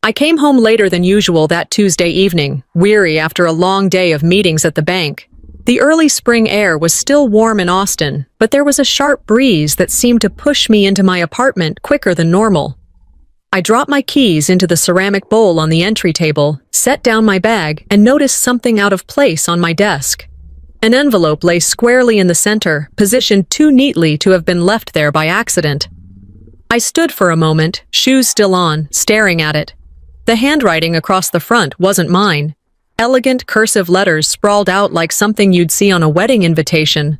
I came home later than usual that Tuesday evening, weary after a long day of meetings at the bank. The early spring air was still warm in Austin, but there was a sharp breeze that seemed to push me into my apartment quicker than normal. I dropped my keys into the ceramic bowl on the entry table, set down my bag, and noticed something out of place on my desk. An envelope lay squarely in the center, positioned too neatly to have been left there by accident. I stood for a moment, shoes still on, staring at it. The handwriting across the front wasn't mine. Elegant cursive letters sprawled out like something you'd see on a wedding invitation.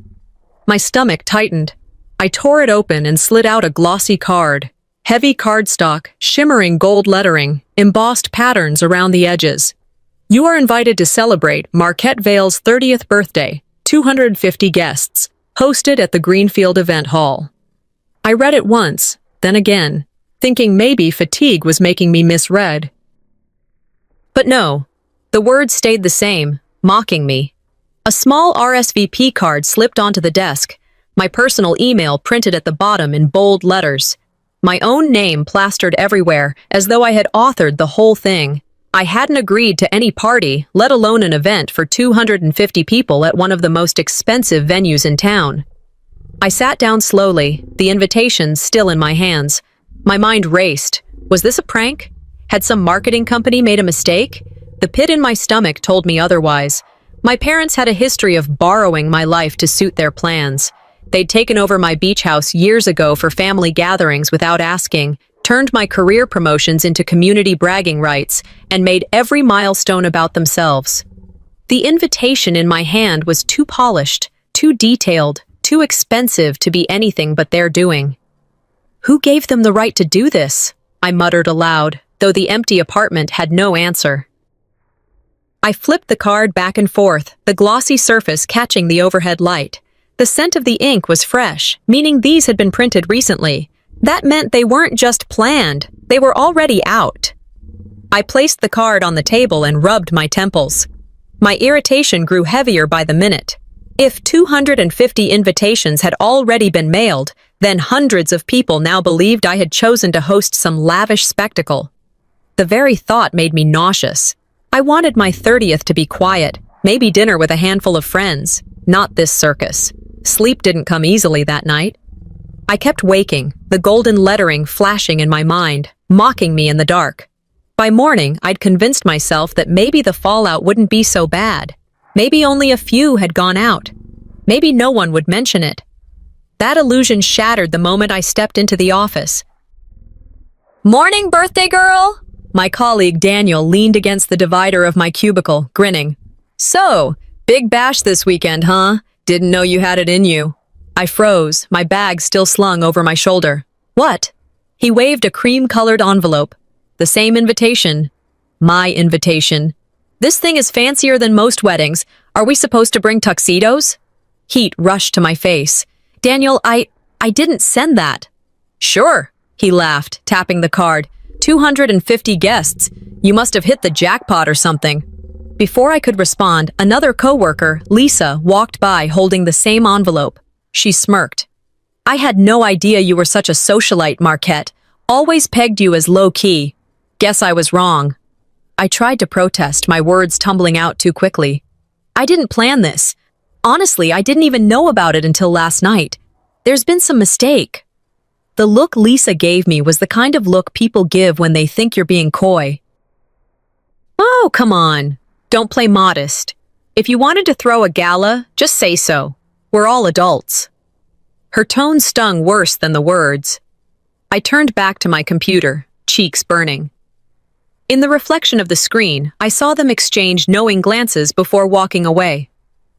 My stomach tightened. I tore it open and slid out a glossy card. Heavy cardstock, shimmering gold lettering, embossed patterns around the edges. You are invited to celebrate Marquette Vale's 30th birthday, 250 guests, hosted at the Greenfield Event Hall. I read it once, then again, thinking maybe fatigue was making me misread. But no. The words stayed the same, mocking me. A small RSVP card slipped onto the desk, my personal email printed at the bottom in bold letters. My own name plastered everywhere, as though I had authored the whole thing. I hadn't agreed to any party, let alone an event for 250 people at one of the most expensive venues in town. I sat down slowly, the invitations still in my hands. My mind raced. Was this a prank? Had some marketing company made a mistake? The pit in my stomach told me otherwise. My parents had a history of borrowing my life to suit their plans. They'd taken over my beach house years ago for family gatherings without asking, turned my career promotions into community bragging rights, and made every milestone about themselves. The invitation in my hand was too polished, too detailed, too expensive to be anything but their doing. Who gave them the right to do this? I muttered aloud, though the empty apartment had no answer. I flipped the card back and forth, the glossy surface catching the overhead light. The scent of the ink was fresh, meaning these had been printed recently. That meant they weren't just planned, they were already out. I placed the card on the table and rubbed my temples. My irritation grew heavier by the minute. If 250 invitations had already been mailed, then hundreds of people now believed I had chosen to host some lavish spectacle. The very thought made me nauseous. I wanted my 30th to be quiet, maybe dinner with a handful of friends, not this circus. Sleep didn't come easily that night. I kept waking, the golden lettering flashing in my mind, mocking me in the dark. By morning, I'd convinced myself that maybe the fallout wouldn't be so bad. Maybe only a few had gone out. Maybe no one would mention it. That illusion shattered the moment I stepped into the office. "Morning, birthday girl!" My colleague Daniel leaned against the divider of my cubicle, grinning. "So, big bash this weekend, huh? Didn't know you had it in you." I froze, my bag still slung over my shoulder. "What?" He waved a cream-colored envelope. "The same invitation." My invitation. "This thing is fancier than most weddings. Are we supposed to bring tuxedos?" Heat rushed to my face. "Daniel, I didn't send that." "Sure," he laughed, tapping the card. 250 guests. You must have hit the jackpot or something." Before I could respond, another coworker, Lisa, walked by holding the same envelope. She smirked. "I had no idea you were such a socialite, Marquette. Always pegged you as low-key. Guess I was wrong." I tried to protest, my words tumbling out too quickly. "I didn't plan this. Honestly, I didn't even know about it until last night. There's been some mistake." The look Lisa gave me was the kind of look people give when they think you're being coy. "Oh, come on. Don't play modest. If you wanted to throw a gala, just say so. We're all adults." Her tone stung worse than the words. I turned back to my computer, cheeks burning. In the reflection of the screen, I saw them exchange knowing glances before walking away.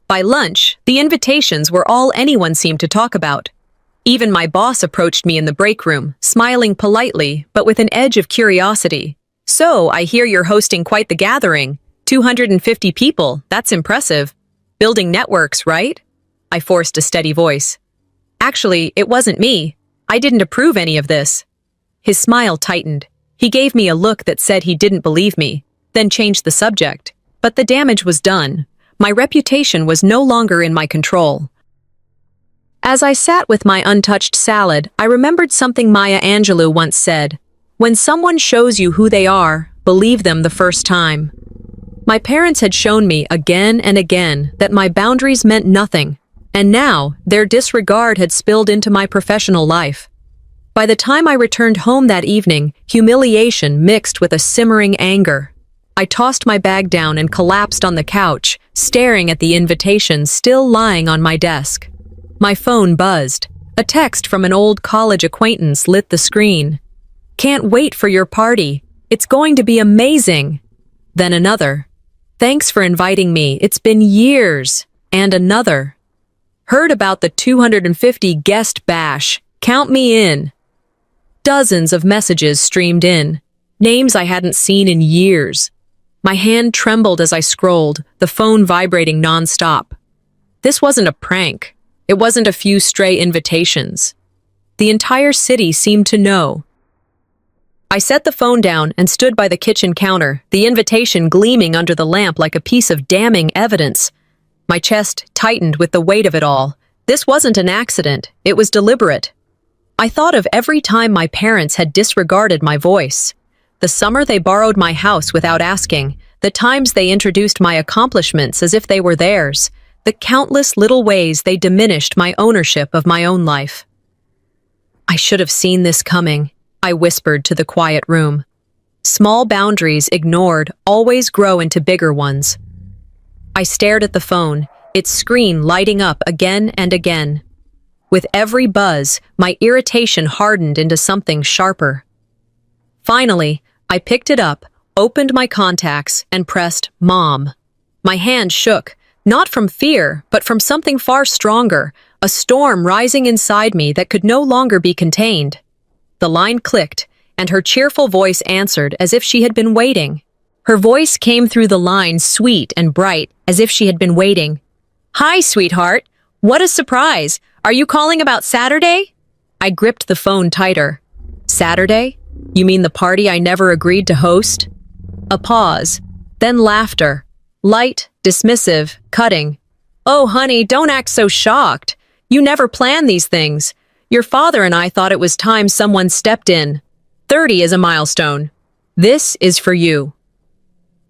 By lunch, the invitations were all anyone seemed to talk about. Even my boss approached me in the break room, smiling politely, but with an edge of curiosity. "So, I hear you're hosting quite the gathering. 250 people, that's impressive. Building networks, right?" I forced a steady voice. "Actually, it wasn't me. I didn't approve any of this." His smile tightened. He gave me a look that said he didn't believe me, then changed the subject. But the damage was done. My reputation was no longer in my control. As I sat with my untouched salad, I remembered something Maya Angelou once said. "When someone shows you who they are, believe them the first time. My parents had shown me again and again that my boundaries meant nothing, and now their disregard had spilled into my professional life. By the time I returned home that evening, humiliation mixed with a simmering anger. I tossed my bag down and collapsed on the couch, staring at the invitation still lying on my desk. My phone buzzed. A text from an old college acquaintance lit the screen. "Can't wait for your party. It's going to be amazing." Then another. "Thanks for inviting me. It's been years." And another. "Heard about the 250 guest bash. Count me in." Dozens of messages streamed in. Names I hadn't seen in years. My hand trembled as I scrolled, the phone vibrating nonstop. This wasn't a prank. It wasn't a few stray invitations. The entire city seemed to know. I set the phone down and stood by the kitchen counter, the invitation gleaming under the lamp like a piece of damning evidence. My chest tightened with the weight of it all. This wasn't an accident. It was deliberate. I thought of every time my parents had disregarded my voice. The summer they borrowed my house without asking, the times they introduced my accomplishments as if they were theirs, the countless little ways they diminished my ownership of my own life. "I should have seen this coming," I whispered to the quiet room. Small boundaries ignored always grow into bigger ones. I stared at the phone, its screen lighting up again and again. With every buzz, my irritation hardened into something sharper. Finally, I picked it up, opened my contacts, and pressed Mom. My hand shook, not from fear, but from something far stronger, a storm rising inside me that could no longer be contained. The line clicked, and her cheerful voice answered as if she had been waiting. Her voice came through the line sweet and bright, as if she had been waiting. "Hi, sweetheart. What a surprise. Are you calling about Saturday?" I gripped the phone tighter. "Saturday? You mean the party I never agreed to host?" A pause, then laughter. Light, dismissive, cutting. "Oh, honey, don't act so shocked. You never plan these things. Your father and I thought it was time someone stepped in. 30 is a milestone. This is for you."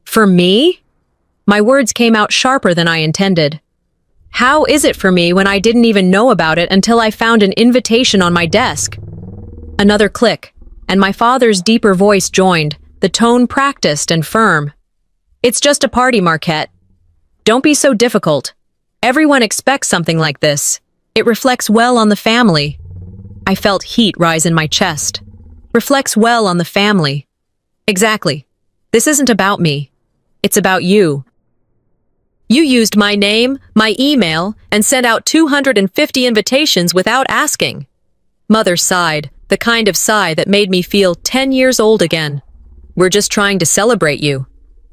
"For me?" My words came out sharper than I intended. "How is it for me when I didn't even know about it until I found an invitation on my desk?" Another click, and my father's deeper voice joined, the tone practiced and firm. "It's just a party, Marquette. Don't be so difficult. Everyone expects something like this. It reflects well on the family." I felt heat rise in my chest. Reflects well on the family. Exactly. This isn't about me. It's about you. You used my name, my email, and sent out 250 invitations without asking. Mother sighed, the kind of sigh that made me feel 10 years old again. "We're just trying to celebrate you.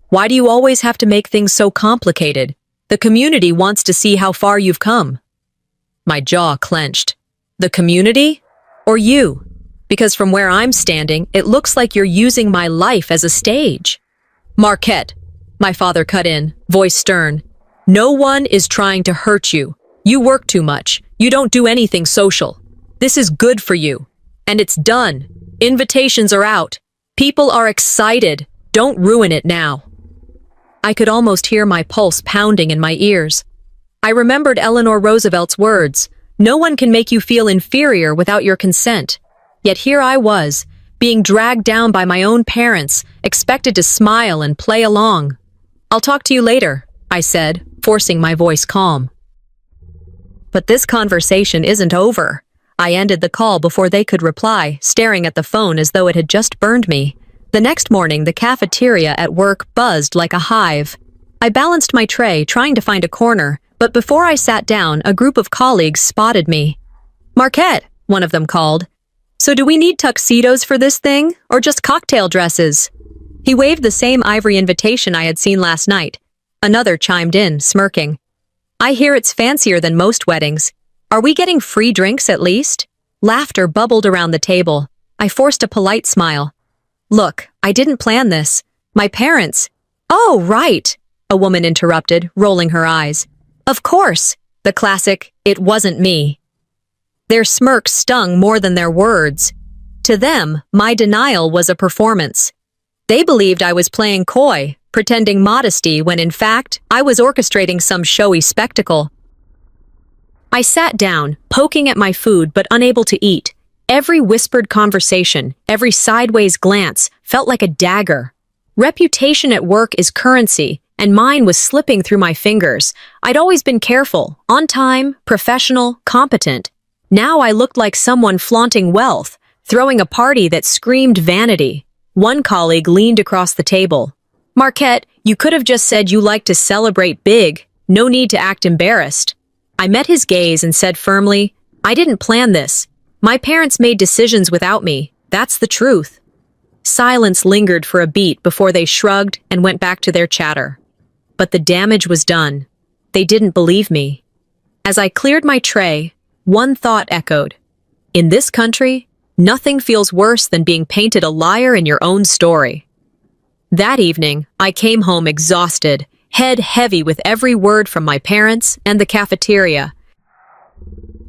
Why do you always have to make things so complicated? The community wants to see how far you've come." My jaw clenched. The community? Or you? Because from where I'm standing, it looks like you're using my life as a stage. "Marquette," my father cut in, voice stern. "No one is trying to hurt you. You work too much. You don't do anything social. This is good for you. And it's done. Invitations are out. People are excited. Don't ruin it now." I could almost hear my pulse pounding in my ears. I remembered Eleanor Roosevelt's words, "No one can make you feel inferior without your consent." Yet here I was, being dragged down by my own parents, expected to smile and play along. "I'll talk to you later," I said, forcing my voice calm. But this conversation isn't over. I ended the call before they could reply, staring at the phone as though it had just burned me. The next morning, the cafeteria at work buzzed like a hive. I balanced my tray, trying to find a corner, but before I sat down, a group of colleagues spotted me. "Marquette," one of them called. "So do we need tuxedos for this thing, or just cocktail dresses?" He waved the same ivory invitation I had seen last night. Another chimed in, smirking. "I hear it's fancier than most weddings. Are we getting free drinks at least?" Laughter bubbled around the table. I forced a polite smile. "Look, I didn't plan this. My parents—" "Oh, right," a woman interrupted, rolling her eyes. "Of course," the classic, "it wasn't me." Their smirk stung more than their words. To them, my denial was a performance. They believed I was playing coy, pretending modesty when in fact, I was orchestrating some showy spectacle. I sat down, poking at my food but unable to eat. Every whispered conversation, every sideways glance felt like a dagger. Reputation at work is currency, and mine was slipping through my fingers. I'd always been careful, on time, professional, competent. Now I looked like someone flaunting wealth, throwing a party that screamed vanity. One colleague leaned across the table. "Marquette, you could have just said you like to celebrate big. No need to act embarrassed." I met his gaze and said firmly, "I didn't plan this. My parents made decisions without me. That's the truth." Silence lingered for a beat before they shrugged and went back to their chatter. But the damage was done. They didn't believe me. As I cleared my tray, one thought echoed. In this country, nothing feels worse than being painted a liar in your own story. That evening, I came home exhausted, head heavy with every word from my parents and the cafeteria.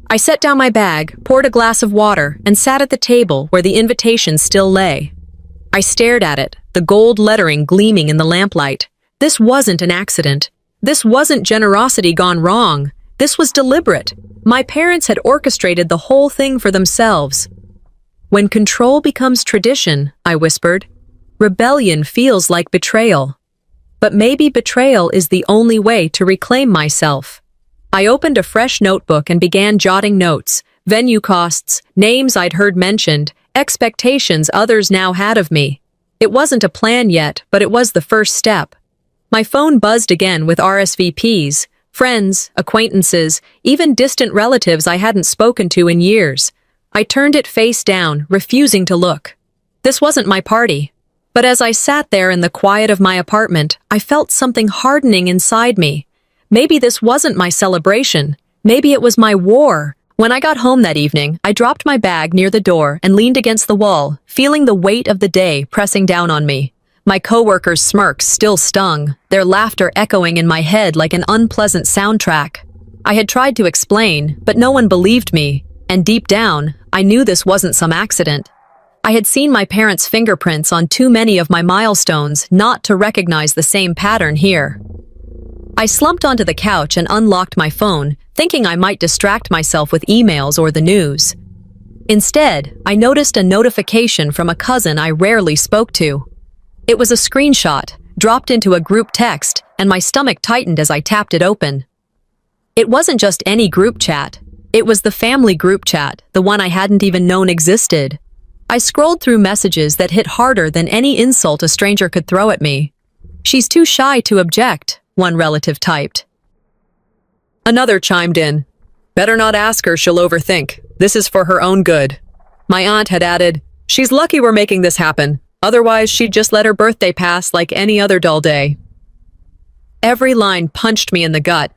I set down my bag, poured a glass of water, and sat at the table where the invitation still lay. I stared at it, the gold lettering gleaming in the lamplight. This wasn't an accident. This wasn't generosity gone wrong. This was deliberate. My parents had orchestrated the whole thing for themselves. When control becomes tradition, I whispered, rebellion feels like betrayal. But maybe betrayal is the only way to reclaim myself. I opened a fresh notebook and began jotting notes, venue costs, names I'd heard mentioned, expectations others now had of me. It wasn't a plan yet, but it was the first step. My phone buzzed again with RSVPs, friends, acquaintances, even distant relatives I hadn't spoken to in years. I turned it face down, refusing to look. This wasn't my party. But as I sat there in the quiet of my apartment, I felt something hardening inside me. Maybe this wasn't my celebration. Maybe it was my war. When I got home that evening, I dropped my bag near the door and leaned against the wall, feeling the weight of the day pressing down on me. My coworkers' smirks still stung, their laughter echoing in my head like an unpleasant soundtrack. I had tried to explain, but no one believed me, and deep down, I knew this wasn't some accident. I had seen my parents' fingerprints on too many of my milestones not to recognize the same pattern here. I slumped onto the couch and unlocked my phone, thinking I might distract myself with emails or the news. Instead, I noticed a notification from a cousin I rarely spoke to. It was a screenshot, dropped into a group text, and my stomach tightened as I tapped it open. It wasn't just any group chat. It was the family group chat, the one I hadn't even known existed. I scrolled through messages that hit harder than any insult a stranger could throw at me. "She's too shy to object," one relative typed. Another chimed in. "Better not ask her, she'll overthink. This is for her own good." My aunt had added, "She's lucky we're making this happen. Otherwise, she'd just let her birthday pass like any other dull day." Every line punched me in the gut.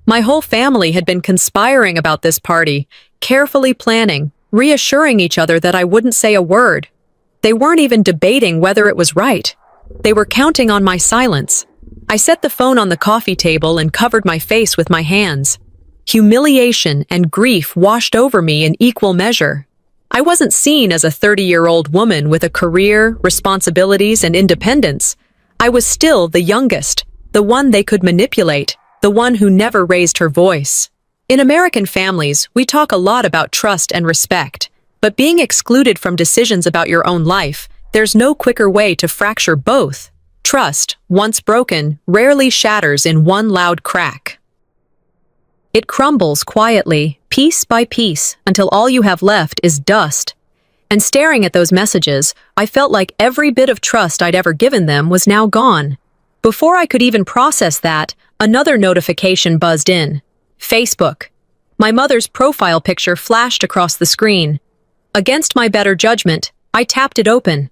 My whole family had been conspiring about this party, carefully planning, reassuring each other that I wouldn't say a word. They weren't even debating whether it was right. They were counting on my silence. I set the phone on the coffee table and covered my face with my hands. Humiliation and grief washed over me in equal measure. I wasn't seen as a 30-year-old woman with a career, responsibilities, and independence. I was still the youngest, the one they could manipulate, the one who never raised her voice. In American families, we talk a lot about trust and respect, but being excluded from decisions about your own life, there's no quicker way to fracture both. Trust, once broken, rarely shatters in one loud crack. It crumbles quietly, piece by piece, until all you have left is dust. And staring at those messages, I felt like every bit of trust I'd ever given them was now gone. Before I could even process that, another notification buzzed in. Facebook. My mother's profile picture flashed across the screen. Against my better judgment, I tapped it open.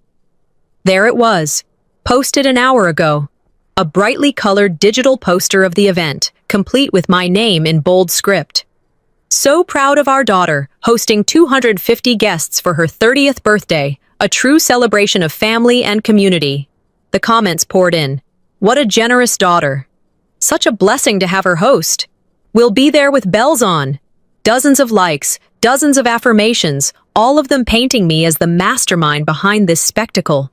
There it was, posted an hour ago. A brightly colored digital poster of the event, complete with my name in bold script. "So proud of our daughter, hosting 250 guests for her 30th birthday, a true celebration of family and community." The comments poured in. "What a generous daughter. Such a blessing to have her host. We'll be there with bells on." Dozens of likes, dozens of affirmations, all of them painting me as the mastermind behind this spectacle.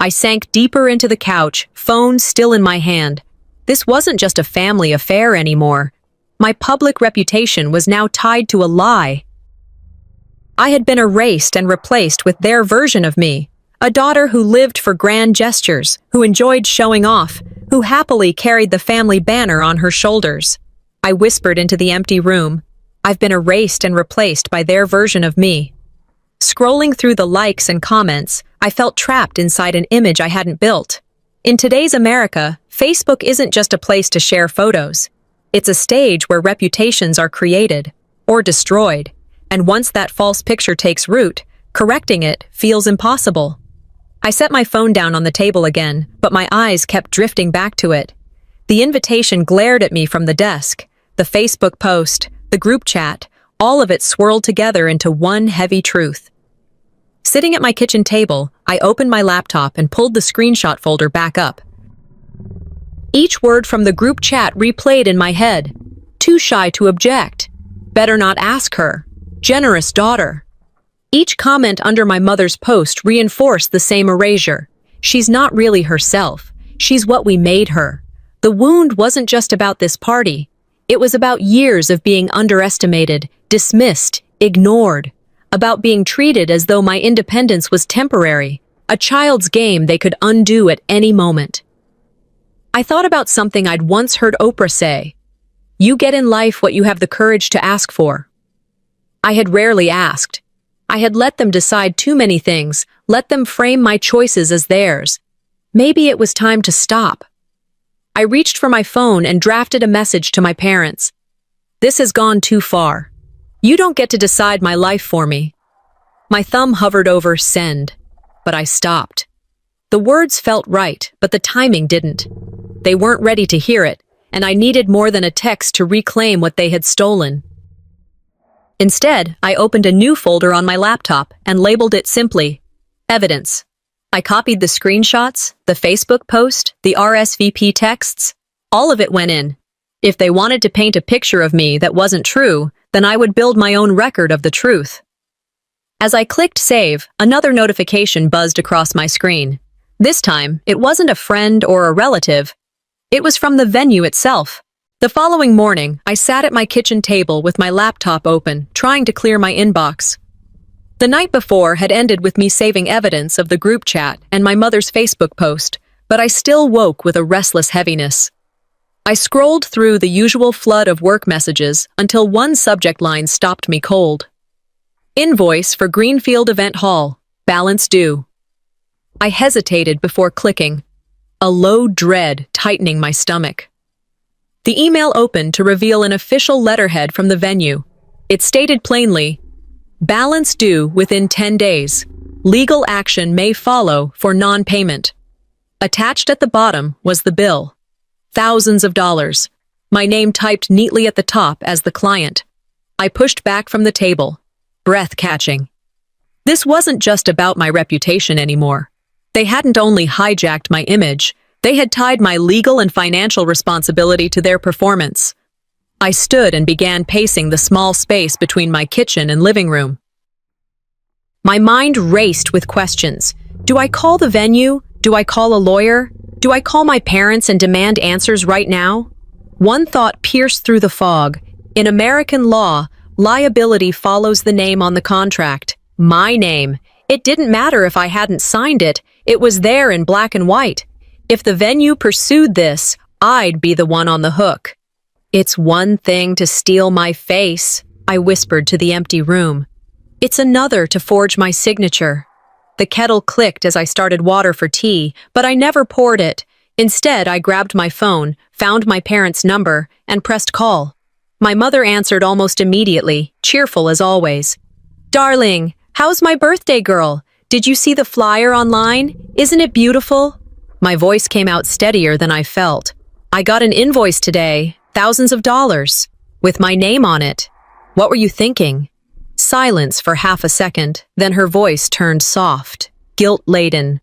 I sank deeper into the couch, phone still in my hand. This wasn't just a family affair anymore. My public reputation was now tied to a lie. I had been erased and replaced with their version of me, a daughter who lived for grand gestures, who enjoyed showing off, who happily carried the family banner on her shoulders. I whispered into the empty room, I've been erased and replaced by their version of me. Scrolling through the likes and comments, I felt trapped inside an image I hadn't built. In today's America, Facebook isn't just a place to share photos. It's a stage where reputations are created or destroyed, and once that false picture takes root, correcting it feels impossible. I set my phone down on the table again, but my eyes kept drifting back to it. The invitation glared at me from the desk, the Facebook post, the group chat, all of it swirled together into one heavy truth. Sitting at my kitchen table, I opened my laptop and pulled the screenshot folder back up. Each word from the group chat replayed in my head. Too shy to object. Better not ask her. Generous daughter. Each comment under my mother's post reinforced the same erasure. She's not really herself. She's what we made her. The wound wasn't just about this party. It was about years of being underestimated, dismissed, ignored. About being treated as though my independence was temporary, a child's game they could undo at any moment. I thought about something I'd once heard Oprah say. You get in life what you have the courage to ask for. I had rarely asked. I had let them decide too many things, let them frame my choices as theirs. Maybe it was time to stop. I reached for my phone and drafted a message to my parents. This has gone too far. You don't get to decide my life for me. My thumb hovered over send, but I stopped. The words felt right, but the timing didn't. They weren't ready to hear it, and I needed more than a text to reclaim what they had stolen. Instead, I opened a new folder on my laptop and labeled it simply, Evidence. I copied the screenshots, the Facebook post, the RSVP texts. All of it went in. If they wanted to paint a picture of me that wasn't true, then I would build my own record of the truth. As I clicked save, another notification buzzed across my screen. This time, it wasn't a friend or a relative. It was from the venue itself. The following morning, I sat at my kitchen table with my laptop open, trying to clear my inbox. The night before had ended with me saving evidence of the group chat and my mother's Facebook post, but I still woke with a restless heaviness. I scrolled through the usual flood of work messages until one subject line stopped me cold. Invoice for Greenfield Event Hall. Balance due. I hesitated before clicking, a low dread tightening my stomach. The email opened to reveal an official letterhead from the venue. It stated plainly, balance due within 10 days. Legal action may follow for non-payment. Attached at the bottom was the bill. Thousands of dollars. My name typed neatly at the top as the client. I pushed back from the table, breath catching. This wasn't just about my reputation anymore. They hadn't only hijacked my image, they had tied my legal and financial responsibility to their performance. I stood and began pacing the small space between my kitchen and living room. My mind raced with questions. Do I call the venue? Do I call a lawyer? Do I call my parents and demand answers right now? One thought pierced through the fog. In American law, liability follows the name on the contract. My name. It didn't matter if I hadn't signed it. It was there in black and white. If the venue pursued this, I'd be the one on the hook. It's one thing to steal my face, I whispered to the empty room. It's another to forge my signature. The kettle clicked as I started water for tea, but I never poured it. Instead, I grabbed my phone, found my parents' number, and pressed call. My mother answered almost immediately, cheerful as always. Darling, how's my birthday girl? Did you see the flyer online? Isn't it beautiful? My voice came out steadier than I felt. I got an invoice today, thousands of dollars, with my name on it. What were you thinking? Silence for half a second, then her voice turned soft, guilt-laden.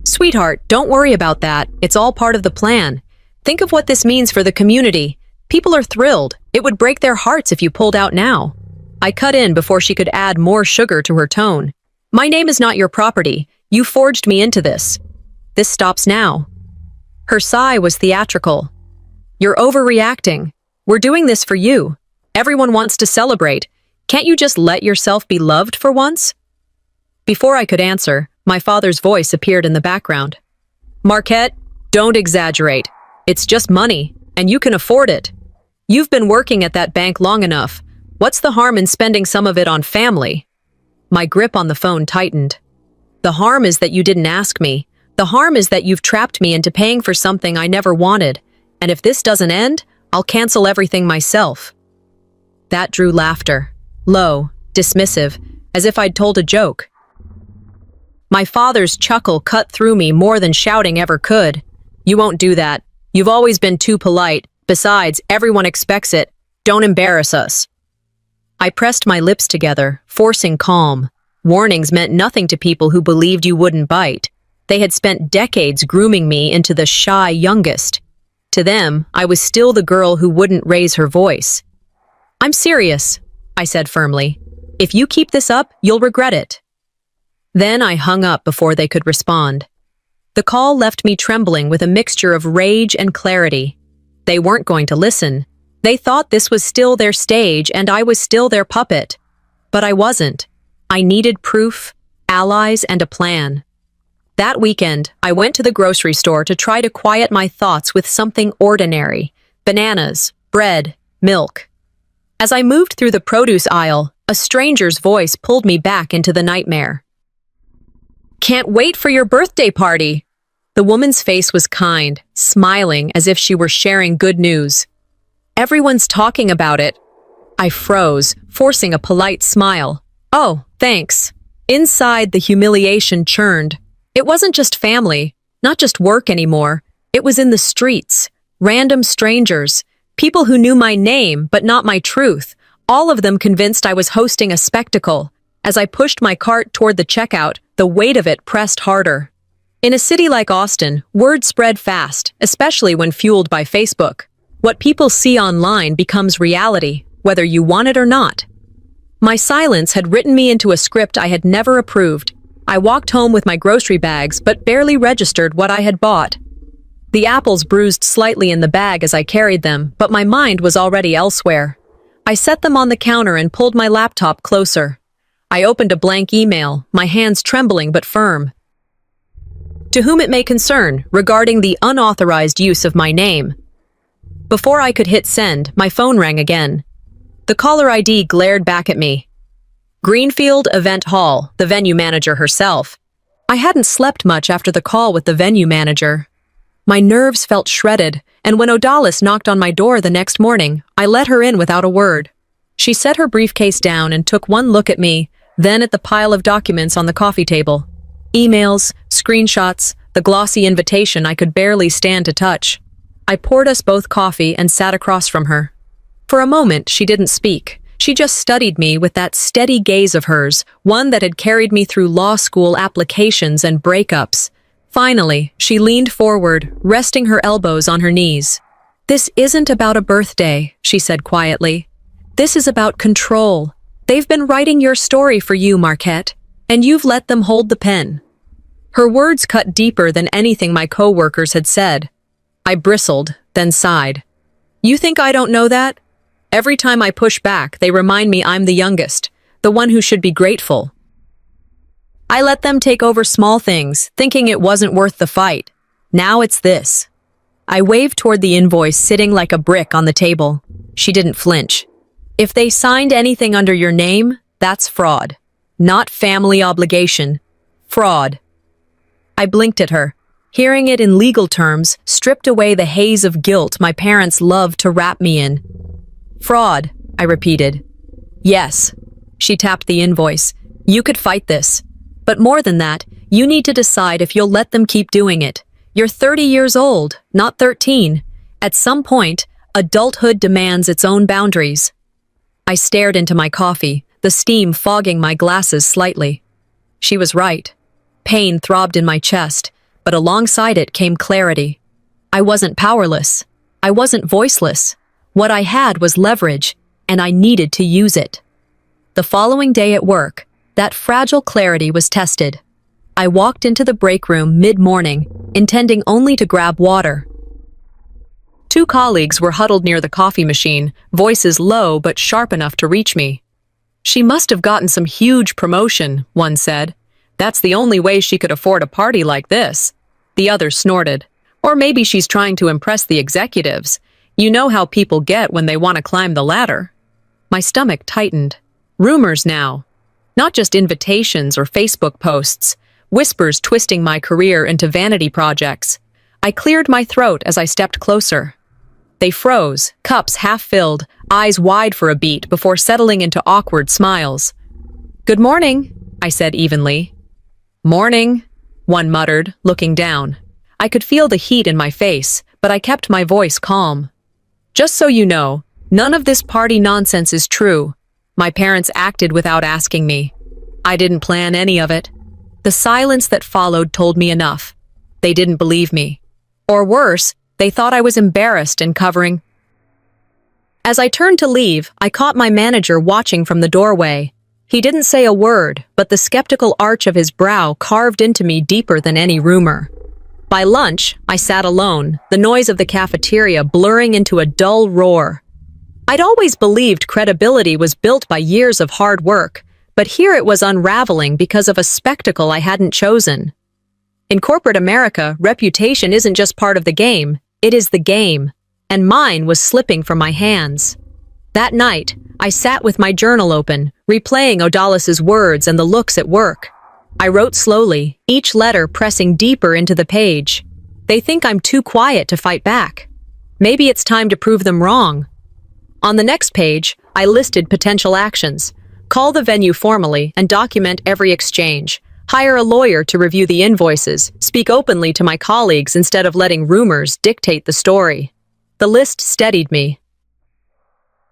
Sweetheart, don't worry about that. It's all part of the plan. Think of what this means for the community. People are thrilled. It would break their hearts if you pulled out now. I cut in before she could add more sugar to her tone. My name is not your property. You forged me into this. This stops now." Her sigh was theatrical. "You're overreacting. We're doing this for you. Everyone wants to celebrate. Can't you just let yourself be loved for once?" Before I could answer, my father's voice appeared in the background. "Marquette, don't exaggerate. It's just money, and you can afford it. You've been working at that bank long enough. What's the harm in spending some of it on family?" My grip on the phone tightened. "The harm is that you didn't ask me. The harm is that you've trapped me into paying for something I never wanted. And if this doesn't end, I'll cancel everything myself." That drew laughter. Low, dismissive, as if I'd told a joke. My father's chuckle cut through me more than shouting ever could. "You won't do that. You've always been too polite. Besides, everyone expects it. Don't embarrass us." I pressed my lips together, forcing calm. Warnings meant nothing to people who believed you wouldn't bite. They had spent decades grooming me into the shy youngest. To them, I was still the girl who wouldn't raise her voice. "I'm serious," I said firmly. "If you keep this up, you'll regret it." Then I hung up before they could respond. The call left me trembling with a mixture of rage and clarity. They weren't going to listen. They thought this was still their stage and I was still their puppet. But I wasn't. I needed proof, allies, and a plan. That weekend, I went to the grocery store to try to quiet my thoughts with something ordinary: bananas, bread, milk. As I moved through the produce aisle, a stranger's voice pulled me back into the nightmare. "Can't wait for your birthday party." The woman's face was kind, smiling as if she were sharing good news. "Everyone's talking about it." I froze, forcing a polite smile. "Oh, thanks." Inside, the humiliation churned. It wasn't just family, not just work anymore. It was in the streets, random strangers, people who knew my name but not my truth, all of them convinced I was hosting a spectacle. As I pushed my cart toward the checkout, the weight of it pressed harder. In a city like Austin, word spread fast, especially when fueled by Facebook. What people see online becomes reality, whether you want it or not. My silence had written me into a script I had never approved. I walked home with my grocery bags but barely registered what I had bought. The apples bruised slightly in the bag as I carried them, but my mind was already elsewhere. I set them on the counter and pulled my laptop closer. I opened a blank email, my hands trembling but firm. "To whom it may concern, regarding the unauthorized use of my name." Before I could hit send, my phone rang again. The caller ID glared back at me. Greenfield Event Hall, the venue manager herself. I hadn't slept much after the call with the venue manager. My nerves felt shredded, and when Odalis knocked on my door the next morning, I let her in without a word. She set her briefcase down and took one look at me, then at the pile of documents on the coffee table. Emails, screenshots, the glossy invitation I could barely stand to touch. I poured us both coffee and sat across from her. For a moment, she didn't speak. She just studied me with that steady gaze of hers, one that had carried me through law school applications and breakups. Finally, she leaned forward, resting her elbows on her knees. "This isn't about a birthday," she said quietly. "This is about control. They've been writing your story for you, Marquette, and you've let them hold the pen." Her words cut deeper than anything my coworkers had said. I bristled, then sighed. "You think I don't know that? Every time I push back, they remind me I'm the youngest, the one who should be grateful. I let them take over small things, thinking it wasn't worth the fight. Now it's this." I waved toward the invoice sitting like a brick on the table. She didn't flinch. "If they signed anything under your name, that's fraud. Not family obligation. Fraud." I blinked at her. Hearing it in legal terms stripped away the haze of guilt my parents loved to wrap me in. "Fraud," I repeated. "Yes." She tapped the invoice. "You could fight this. But more than that, you need to decide if you'll let them keep doing it. You're 30 years old, not 13. At some point, adulthood demands its own boundaries." I stared into my coffee, the steam fogging my glasses slightly. She was right. Pain throbbed in my chest, but alongside it came clarity. I wasn't powerless. I wasn't voiceless. What I had was leverage, and I needed to use it. The following day at work, that fragile clarity was tested. I walked into the break room mid-morning, intending only to grab water. Two colleagues were huddled near the coffee machine, voices low but sharp enough to reach me. "She must have gotten some huge promotion," one said. "That's the only way she could afford a party like this." The other snorted. "Or maybe she's trying to impress the executives. You know how people get when they want to climb the ladder." My stomach tightened. Rumors now. Not just invitations or Facebook posts. Whispers twisting my career into vanity projects. I cleared my throat as I stepped closer. They froze, cups half filled, eyes wide for a beat before settling into awkward smiles. "Good morning," I said evenly. "Morning," one muttered, looking down. I could feel the heat in my face, but I kept my voice calm. "Just so you know, none of this party nonsense is true. My parents acted without asking me. I didn't plan any of it." The silence that followed told me enough. They didn't believe me. Or worse, they thought I was embarrassed and covering. As I turned to leave, I caught my manager watching from the doorway. He didn't say a word, but the skeptical arch of his brow carved into me deeper than any rumor. By lunch, I sat alone, the noise of the cafeteria blurring into a dull roar. I'd always believed credibility was built by years of hard work, but here it was unraveling because of a spectacle I hadn't chosen. In corporate America, reputation isn't just part of the game, it is the game, and mine was slipping from my hands. That night, I sat with my journal open, replaying Odalis's words and the looks at work. I wrote slowly, each letter pressing deeper into the page. They think I'm too quiet to fight back. Maybe it's time to prove them wrong. On the next page, I listed potential actions. Call the venue formally and document every exchange. Hire a lawyer to review the invoices, speak openly to my colleagues instead of letting rumors dictate the story. The list steadied me.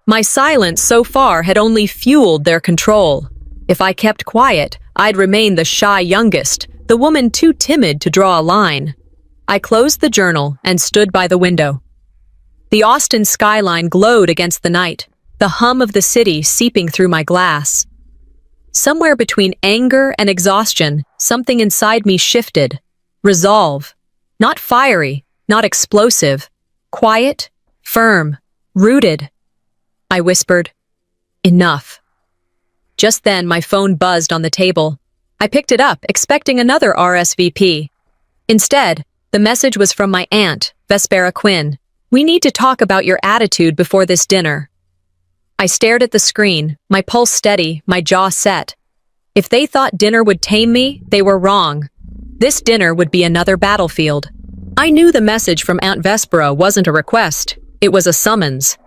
My silence so far had only fueled their control. If I kept quiet, I'd remain the shy youngest, the woman too timid to draw a line. I closed the journal and stood by the window. The Austin skyline glowed against the night, the hum of the city seeping through my glass. Somewhere between anger and exhaustion, something inside me shifted. Resolve. Not fiery, not explosive. Quiet, firm, rooted. I whispered, "Enough." Just then, my phone buzzed on the table. I picked it up, expecting another RSVP. Instead, the message was from my aunt, Vespera Quinn. "We need to talk about your attitude before this dinner." I stared at the screen, my pulse steady, my jaw set. If they thought dinner would tame me, they were wrong. This dinner would be another battlefield. I knew the message from Aunt Vespera wasn't a request, it was a summons.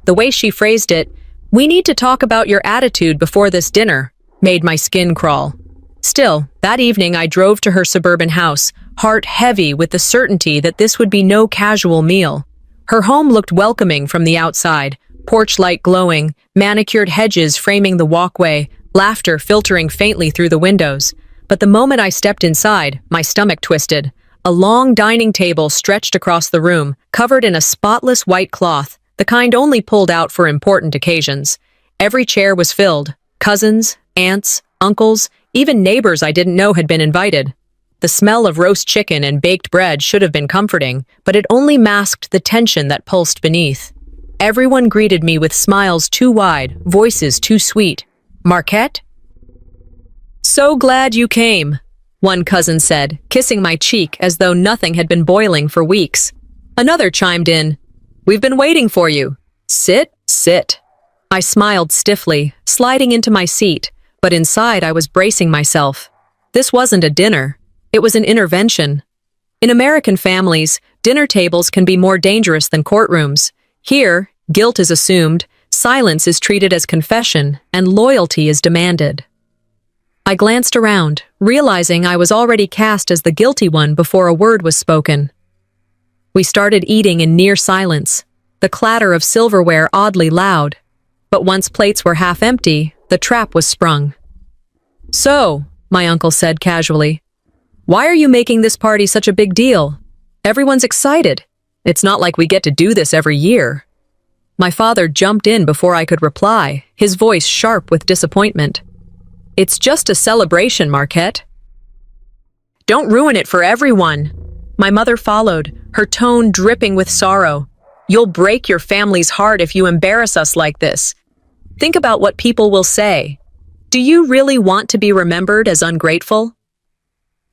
The way she phrased it, "We need to talk about your attitude before this dinner," made my skin crawl. Still, that evening I drove to her suburban house, heart heavy with the certainty that this would be no casual meal. Her home looked welcoming from the outside, porch light glowing, manicured hedges framing the walkway, laughter filtering faintly through the windows. But the moment I stepped inside, my stomach twisted. A long dining table stretched across the room, covered in a spotless white cloth, the kind only pulled out for important occasions. Every chair was filled. Cousins, aunts, uncles, even neighbors I didn't know had been invited. The smell of roast chicken and baked bread should have been comforting, but it only masked the tension that pulsed beneath. Everyone greeted me with smiles too wide, voices too sweet. "Marquette?" "So glad you came," one cousin said, kissing my cheek as though nothing had been boiling for weeks. Another chimed in, "We've been waiting for you. Sit, sit." I smiled stiffly, sliding into my seat, but inside I was bracing myself. This wasn't a dinner. It was an intervention. In American families, dinner tables can be more dangerous than courtrooms. Here, guilt is assumed, silence is treated as confession, and loyalty is demanded. I glanced around, realizing I was already cast as the guilty one before a word was spoken. We started eating in near silence, the clatter of silverware oddly loud. But once plates were half empty, the trap was sprung. "So," my uncle said casually, "why are you making this party such a big deal? Everyone's excited. It's not like we get to do this every year." My father jumped in before I could reply, his voice sharp with disappointment. "It's just a celebration, Marquette." Don't ruin it for everyone." My mother followed, her tone dripping with sorrow. "You'll break your family's heart if you embarrass us like this. Think about what people will say. Do you really want to be remembered as ungrateful?"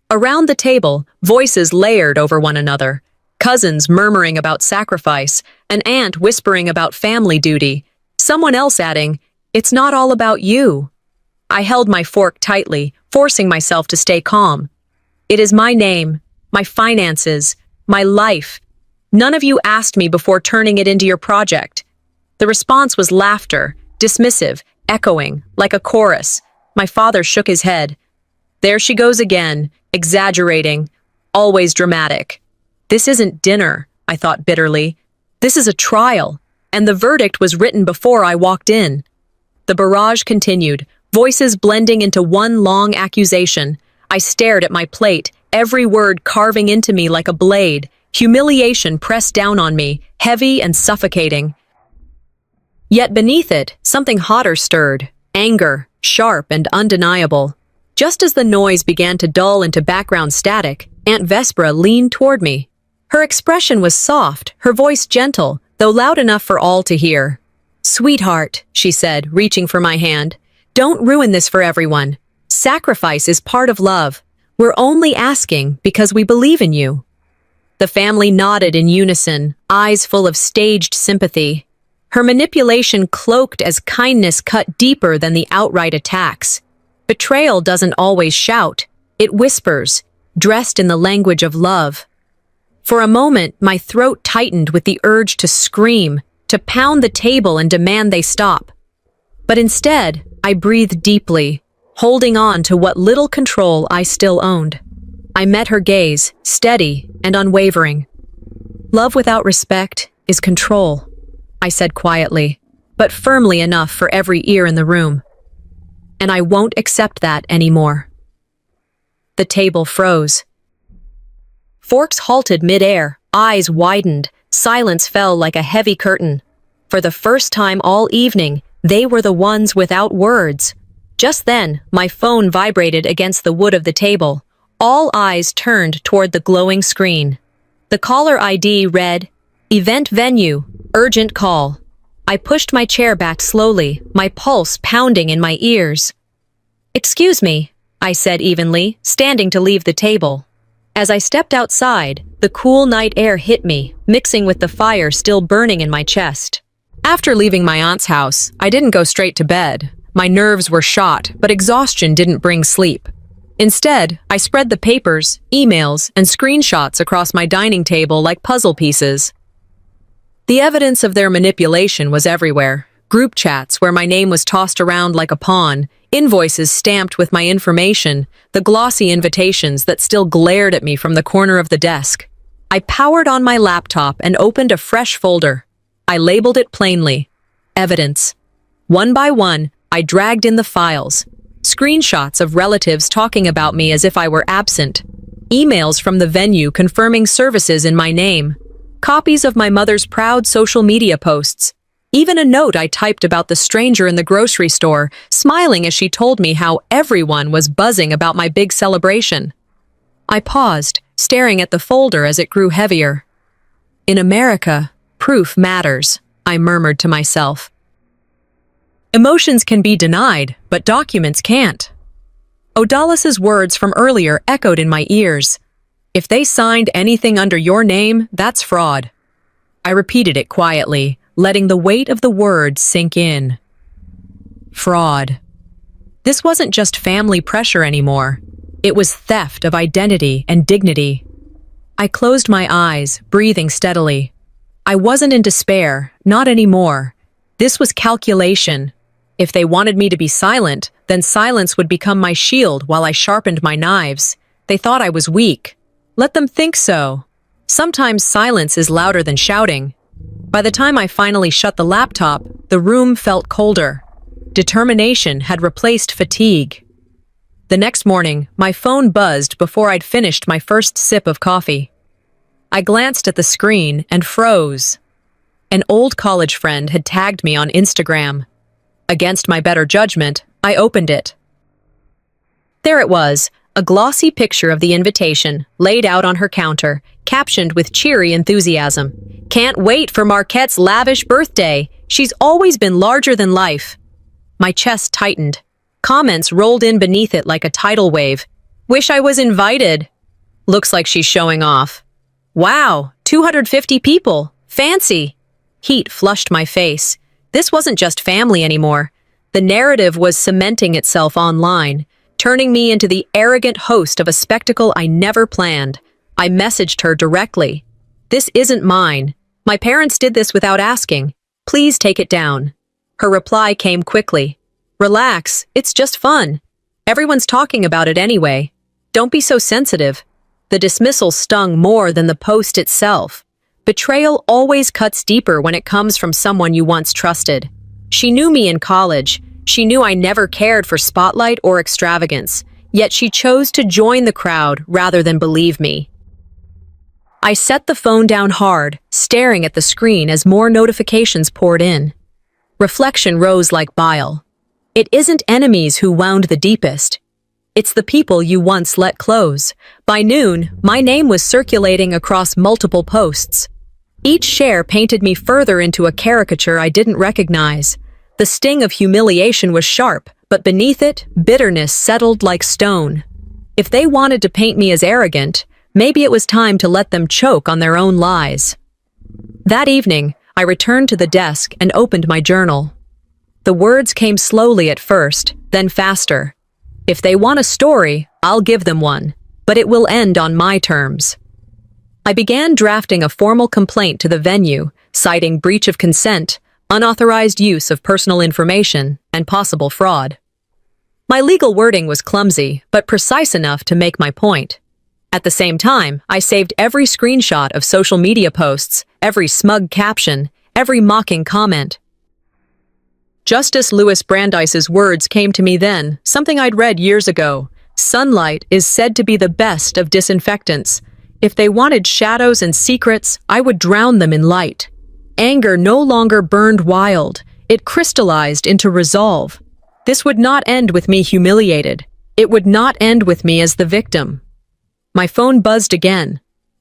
Around the table, voices layered over one another. Cousins murmuring about sacrifice, an aunt whispering about family duty, someone else adding, "It's not all about you." I held my fork tightly, forcing myself to stay calm. "It is my name, my finances, my life. None of you asked me before turning it into your project." The response was laughter, dismissive, echoing, like a chorus. My father shook his head. "There she goes again, exaggerating, always dramatic." "This isn't dinner," I thought bitterly. "This is a trial, and the verdict was written before I walked in." The barrage continued, voices blending into one long accusation. I stared at my plate, every word carving into me like a blade. Humiliation pressed down on me, heavy and suffocating. Yet beneath it, something hotter stirred, anger, sharp and undeniable. Just as the noise began to dull into background static, Aunt Vespera leaned toward me. Her expression was soft, her voice gentle, though loud enough for all to hear. "Sweetheart," she said, reaching for my hand, "don't ruin this for everyone. Sacrifice is part of love. We're only asking because we believe in you." The family nodded in unison, eyes full of staged sympathy. Her manipulation cloaked as kindness cut deeper than the outright attacks. Betrayal doesn't always shout, it whispers, dressed in the language of love. For a moment, my throat tightened with the urge to scream, to pound the table and demand they stop. But instead, I breathed deeply, holding on to what little control I still owned. I met her gaze, steady and unwavering. "Love without respect is control," I said quietly, but firmly enough for every ear in the room. "And I won't accept that anymore." The table froze. Forks halted mid-air, eyes widened, silence fell like a heavy curtain. For the first time all evening, they were the ones without words. Just then, my phone vibrated against the wood of the table. All eyes turned toward the glowing screen. The caller ID read, "Event venue, urgent call." I pushed my chair back slowly, my pulse pounding in my ears. "Excuse me," I said evenly, standing to leave the table. As I stepped outside, the cool night air hit me, mixing with the fire still burning in my chest. After leaving my aunt's house, I didn't go straight to bed. My nerves were shot, but exhaustion didn't bring sleep. Instead, I spread the papers, emails, and screenshots across my dining table like puzzle pieces. The evidence of their manipulation was everywhere. Group chats where my name was tossed around like a pawn, invoices stamped with my information, the glossy invitations that still glared at me from the corner of the desk. I powered on my laptop and opened a fresh folder. I labeled it plainly, Evidence. One by one, I dragged in the files. Screenshots of relatives talking about me as if I were absent. Emails from the venue confirming services in my name. Copies of my mother's proud social media posts. Even a note I typed about the stranger in the grocery store, smiling as she told me how everyone was buzzing about my big celebration. I paused, staring at the folder as it grew heavier. In America, proof matters, I murmured to myself. Emotions can be denied, but documents can't. Odalis' words from earlier echoed in my ears. If they signed anything under your name, that's fraud. I repeated it quietly, letting the weight of the words sink in. Fraud. This wasn't just family pressure anymore. It was theft of identity and dignity. I closed my eyes, breathing steadily. I wasn't in despair, not anymore. This was calculation. If they wanted me to be silent, then silence would become my shield while I sharpened my knives. They thought I was weak. Let them think so. Sometimes silence is louder than shouting. By the time I finally shut the laptop, the room felt colder. Determination had replaced fatigue. The next morning, my phone buzzed before I'd finished my first sip of coffee. I glanced at the screen and froze. An old college friend had tagged me on Instagram. Against my better judgment, I opened it. There it was, a glossy picture of the invitation laid out on her counter, captioned with cheery enthusiasm. "Can't wait for Marquette's lavish birthday. She's always been larger than life." My chest tightened. Comments rolled in beneath it like a tidal wave. "Wish I was invited." "Looks like she's showing off." "Wow, 250 people. Fancy." Heat flushed my face. This wasn't just family anymore. The narrative was cementing itself online, turning me into the arrogant host of a spectacle I never planned. I messaged her directly. "This isn't mine. My parents did this without asking. Please take it down." Her reply came quickly. "Relax, it's just fun. Everyone's talking about it anyway. Don't be so sensitive." The dismissal stung more than the post itself. Betrayal always cuts deeper when it comes from someone you once trusted. She knew me in college. She knew I never cared for spotlight or extravagance, yet she chose to join the crowd rather than believe me. I set the phone down hard, staring at the screen as more notifications poured in. Reflection rose like bile. It isn't enemies who wound the deepest. It's the people you once let close. By noon, my name was circulating across multiple posts. Each share painted me further into a caricature I didn't recognize. The sting of humiliation was sharp, but beneath it, bitterness settled like stone. If they wanted to paint me as arrogant, maybe it was time to let them choke on their own lies. That evening, I returned to the desk and opened my journal. The words came slowly at first, then faster. If they want a story, I'll give them one, but it will end on my terms. I began drafting a formal complaint to the venue, citing breach of consent, unauthorized use of personal information, and possible fraud. My legal wording was clumsy, but precise enough to make my point. At the same time, I saved every screenshot of social media posts, every smug caption, every mocking comment. Justice Louis Brandeis's words came to me then, something I'd read years ago. Sunlight is said to be the best of disinfectants. If they wanted shadows and secrets, I would drown them in light. Anger no longer burned wild. It crystallized into resolve. This would not end with me humiliated. It would not end with me as the victim. My phone buzzed again.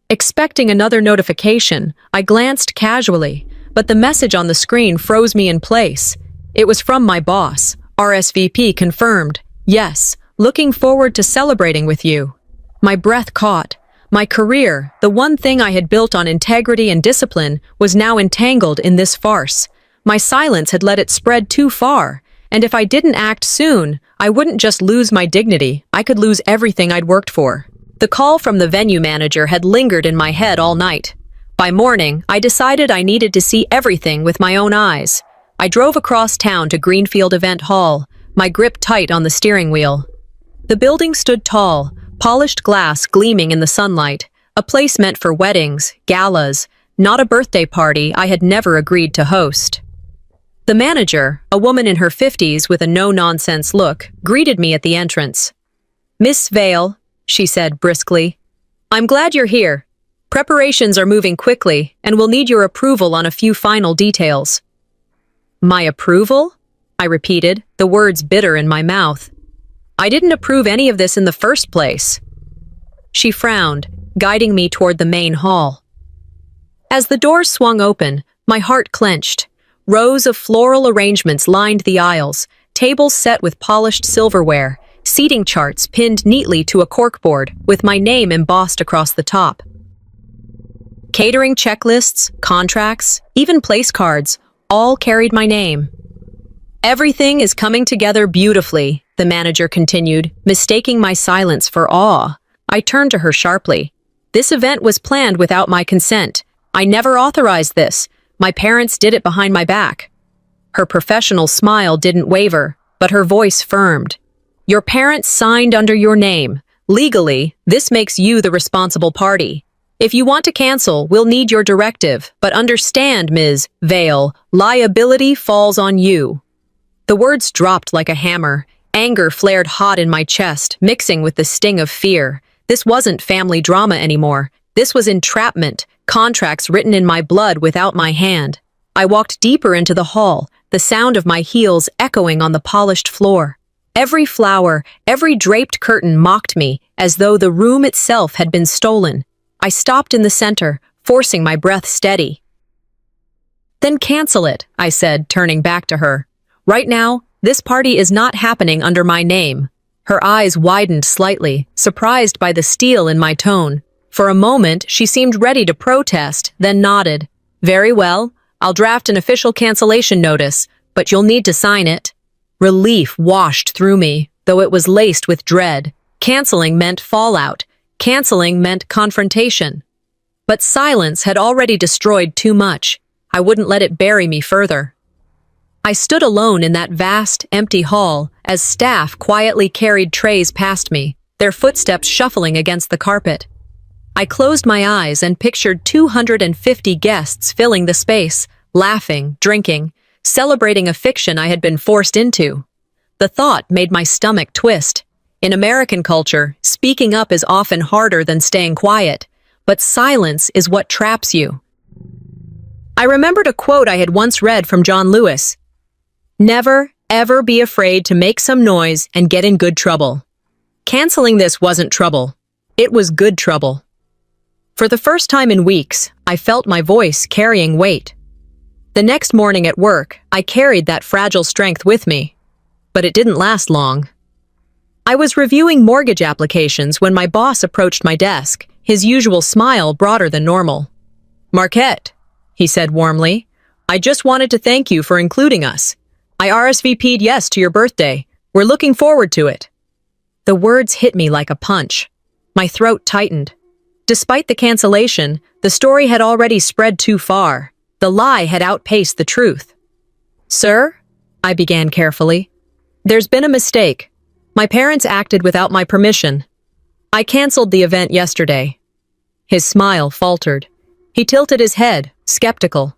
Expecting another notification, I glanced casually, but the message on the screen froze me in place. It was from my boss. RSVP confirmed. "Yes, looking forward to celebrating with you." My breath caught. My career, the one thing I had built on integrity and discipline, was now entangled in this farce. My silence had let it spread too far, and if I didn't act soon, I wouldn't just lose my dignity, I could lose everything I'd worked for. The call from the venue manager had lingered in my head all night. By morning, I decided I needed to see everything with my own eyes. I drove across town to Greenfield Event Hall, my grip tight on the steering wheel. The building stood tall, polished glass gleaming in the sunlight, a place meant for weddings, galas, not a birthday party I had never agreed to host. The manager, a woman in her 50s with a no-nonsense look, greeted me at the entrance. "Miss Vale," she said briskly, "I'm glad you're here. Preparations are moving quickly, and we'll need your approval on a few final details." "My approval?" I repeated, the words bitter in my mouth. "I didn't approve any of this in the first place." She frowned, guiding me toward the main hall. As the doors swung open, my heart clenched. Rows of floral arrangements lined the aisles, tables set with polished silverware, seating charts pinned neatly to a corkboard with my name embossed across the top. Catering checklists, contracts, even place cards, all carried my name. "Everything is coming together beautifully," the manager continued, mistaking my silence for awe. I turned to her sharply. "This event was planned without my consent. I never authorized this. My parents did it behind my back." Her professional smile didn't waver, but her voice firmed. "Your parents signed under your name. Legally, this makes you the responsible party. If you want to cancel, we'll need your directive, but understand, Ms. Vale, liability falls on you." The words dropped like a hammer. Anger flared hot in my chest, mixing with the sting of fear. This wasn't family drama anymore. This was entrapment, contracts written in my blood without my hand. I walked deeper into the hall, the sound of my heels echoing on the polished floor. Every flower, every draped curtain mocked me, as though the room itself had been stolen. I stopped in the center, forcing my breath steady. "Then cancel it," I said, turning back to her. "Right now, this party is not happening under my name." Her eyes widened slightly, surprised by the steel in my tone. For a moment, she seemed ready to protest, then nodded. "Very well, I'll draft an official cancellation notice, but you'll need to sign it." Relief washed through me, though it was laced with dread. Canceling meant fallout. Canceling meant confrontation. But silence had already destroyed too much. I wouldn't let it bury me further. I stood alone in that vast, empty hall as staff quietly carried trays past me, their footsteps shuffling against the carpet. I closed my eyes and pictured 250 guests filling the space, laughing, drinking, celebrating a fiction I had been forced into. The thought made my stomach twist. In American culture, speaking up is often harder than staying quiet, but silence is what traps you. I remembered a quote I had once read from John Lewis. "Never, ever be afraid to make some noise and get in good trouble." Canceling this wasn't trouble. It was good trouble. For the first time in weeks, I felt my voice carrying weight. The next morning at work, I carried that fragile strength with me. But it didn't last long. I was reviewing mortgage applications when my boss approached my desk, his usual smile broader than normal. "Marquette," he said warmly, "I just wanted to thank you for including us. I RSVP'd yes to your birthday. We're looking forward to it." The words hit me like a punch. My throat tightened. Despite the cancellation, the story had already spread too far. The lie had outpaced the truth. "Sir," I began carefully, "there's been a mistake. My parents acted without my permission. I canceled the event yesterday." His smile faltered. He tilted his head, skeptical.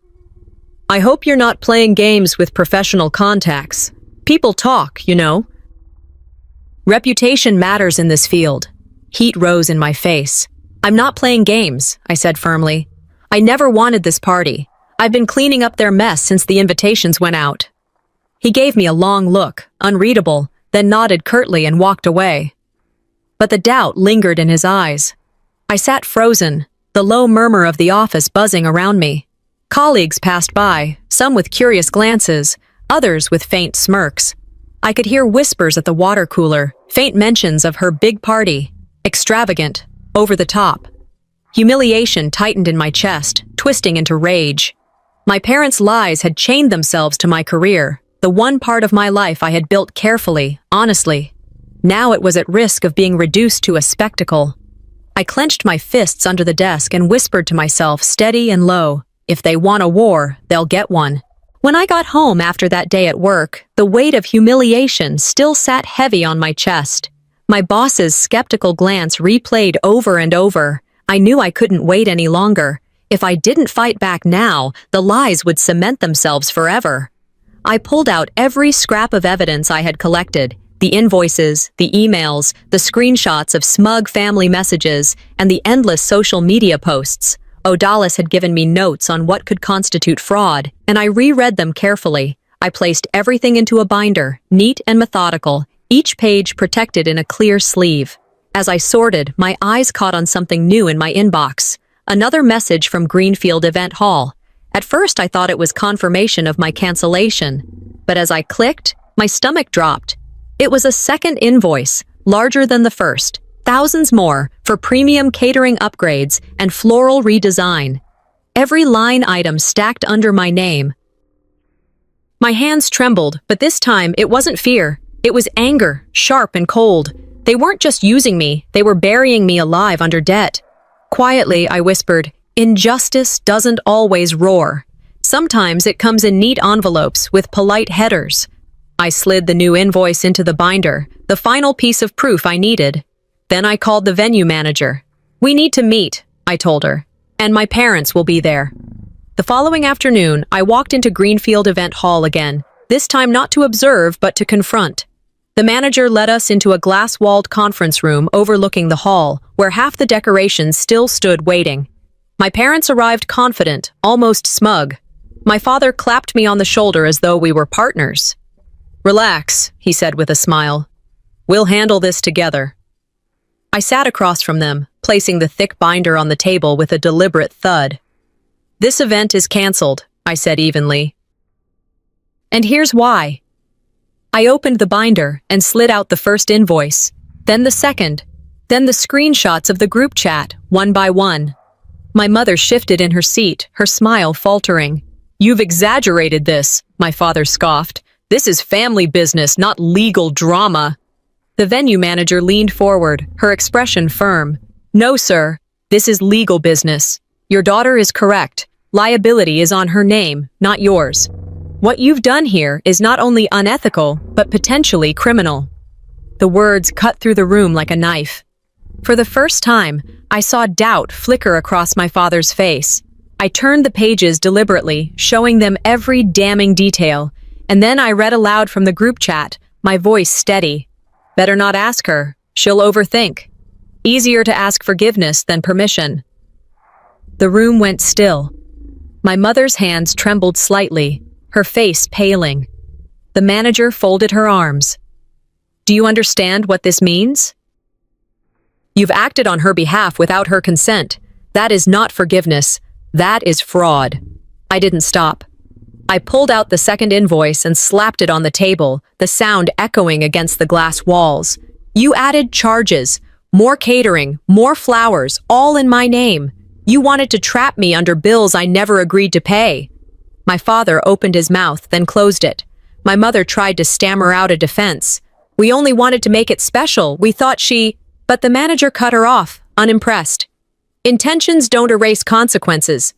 "I hope you're not playing games with professional contacts. People talk, you know." Reputation matters in this field. Heat rose in my face. "I'm not playing games," I said firmly. "I never wanted this party. I've been cleaning up their mess since the invitations went out." He gave me a long look, unreadable, then nodded curtly and walked away. But the doubt lingered in his eyes. I sat frozen, the low murmur of the office buzzing around me. Colleagues passed by, some with curious glances, others with faint smirks. I could hear whispers at the water cooler, faint mentions of her big party, extravagant, over the top. Humiliation tightened in my chest, twisting into rage. My parents' lies had chained themselves to my career, the one part of my life I had built carefully, honestly. Now it was at risk of being reduced to a spectacle. I clenched my fists under the desk and whispered to myself, steady and low, "If they want a war, they'll get one." When I got home after that day at work, the weight of humiliation still sat heavy on my chest. My boss's skeptical glance replayed over and over. I knew I couldn't wait any longer. If I didn't fight back now, the lies would cement themselves forever. I pulled out every scrap of evidence I had collected, the invoices, the emails, the screenshots of smug family messages, and the endless social media posts. Odalis had given me notes on what could constitute fraud, and I reread them carefully. I placed everything into a binder, neat and methodical, each page protected in a clear sleeve. As I sorted, my eyes caught on something new in my inbox. Another message from Greenfield Event Hall. At first I thought it was confirmation of my cancellation, but as I clicked, my stomach dropped. It was a second invoice, larger than the first, thousands more, for premium catering upgrades and floral redesign. Every line item stacked under my name. My hands trembled, but this time it wasn't fear. It was anger, sharp and cold. They weren't just using me, they were burying me alive under debt. Quietly, I whispered, "Injustice doesn't always roar. Sometimes it comes in neat envelopes with polite headers." I slid the new invoice into the binder, the final piece of proof I needed. Then I called the venue manager. "We need to meet," I told her, "and my parents will be there." The following afternoon, I walked into Greenfield Event Hall again, this time not to observe but to confront. The manager led us into a glass-walled conference room overlooking the hall, where half the decorations still stood waiting. My parents arrived confident, almost smug. My father clapped me on the shoulder as though we were partners. "Relax," he said with a smile. "We'll handle this together." I sat across from them, placing the thick binder on the table with a deliberate thud. "This event is cancelled," I said evenly. "And here's why." I opened the binder and slid out the first invoice, then the second, then the screenshots of the group chat, one by one. My mother shifted in her seat, her smile faltering. "You've exaggerated this," my father scoffed. "This is family business, not legal drama." The venue manager leaned forward, her expression firm. "No, sir. This is legal business. Your daughter is correct. Liability is on her name, not yours. What you've done here is not only unethical, but potentially criminal." The words cut through the room like a knife. For the first time, I saw doubt flicker across my father's face. I turned the pages deliberately, showing them every damning detail, and then I read aloud from the group chat, my voice steady. "Better not ask her. She'll overthink. Easier to ask forgiveness than permission." The room went still. My mother's hands trembled slightly, her face paling. The manager folded her arms. "Do you understand what this means? You've acted on her behalf without her consent. That is not forgiveness. That is fraud." I didn't stop. I pulled out the second invoice and slapped it on the table, the sound echoing against the glass walls. "You added charges, more catering, more flowers, all in my name. You wanted to trap me under bills I never agreed to pay." My father opened his mouth, then closed it. My mother tried to stammer out a defense. "We only wanted to make it special. We thought she—" But the manager cut her off, unimpressed. "Intentions don't erase consequences."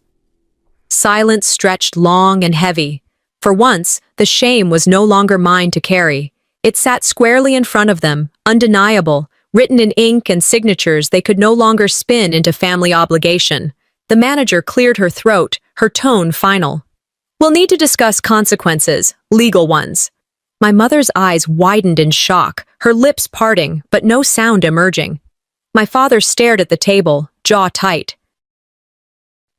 Silence stretched long and heavy. For once, the shame was no longer mine to carry. It sat squarely in front of them, undeniable, written in ink and signatures they could no longer spin into family obligation. The manager cleared her throat, her tone final. "We'll need to discuss consequences, legal ones." My mother's eyes widened in shock, her lips parting, but no sound emerging. My father stared at the table, jaw tight.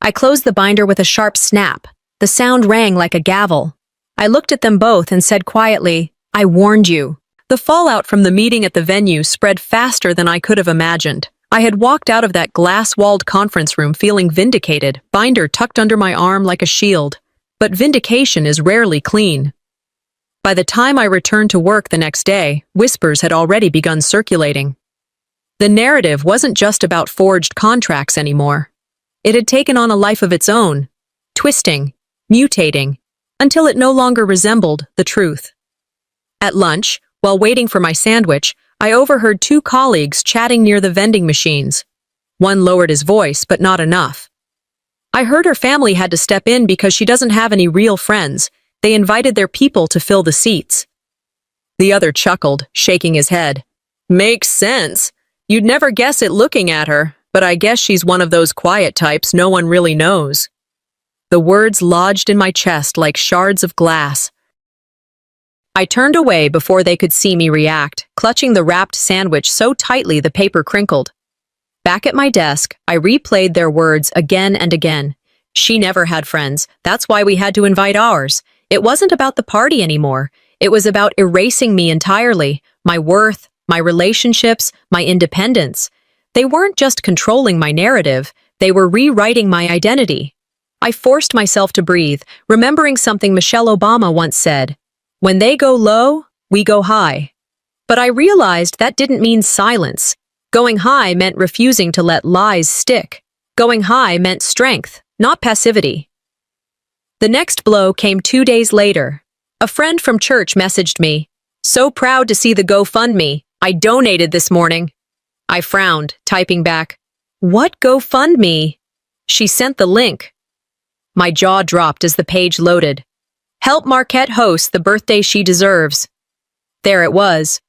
I closed the binder with a sharp snap. The sound rang like a gavel. I looked at them both and said quietly, "I warned you." The fallout from the meeting at the venue spread faster than I could have imagined. I had walked out of that glass-walled conference room feeling vindicated, binder tucked under my arm like a shield. But vindication is rarely clean. By the time I returned to work the next day, whispers had already begun circulating. The narrative wasn't just about forged contracts anymore. It had taken on a life of its own, twisting, mutating, until it no longer resembled the truth. At lunch, while waiting for my sandwich, I overheard two colleagues chatting near the vending machines. One lowered his voice, but not enough. "I heard her family had to step in because she doesn't have any real friends. They invited their people to fill the seats." The other chuckled, shaking his head. "Makes sense. You'd never guess it looking at her, but I guess she's one of those quiet types no one really knows." The words lodged in my chest like shards of glass. I turned away before they could see me react, clutching the wrapped sandwich so tightly the paper crinkled. Back at my desk, I replayed their words again and again. She never had friends. That's why we had to invite ours. It wasn't about the party anymore. It was about erasing me entirely, my worth, my relationships, my independence. They weren't just controlling my narrative, they were rewriting my identity. I forced myself to breathe, remembering something Michelle Obama once said, "When they go low, we go high." But I realized that didn't mean silence. Going high meant refusing to let lies stick. Going high meant strength, not passivity. The next blow came 2 days later. A friend from church messaged me, "So proud to see the GoFundMe. I donated this morning." I frowned, typing back, "What GoFundMe?" She sent the link. My jaw dropped as the page loaded. "Help Marquette host the birthday she deserves." There it was.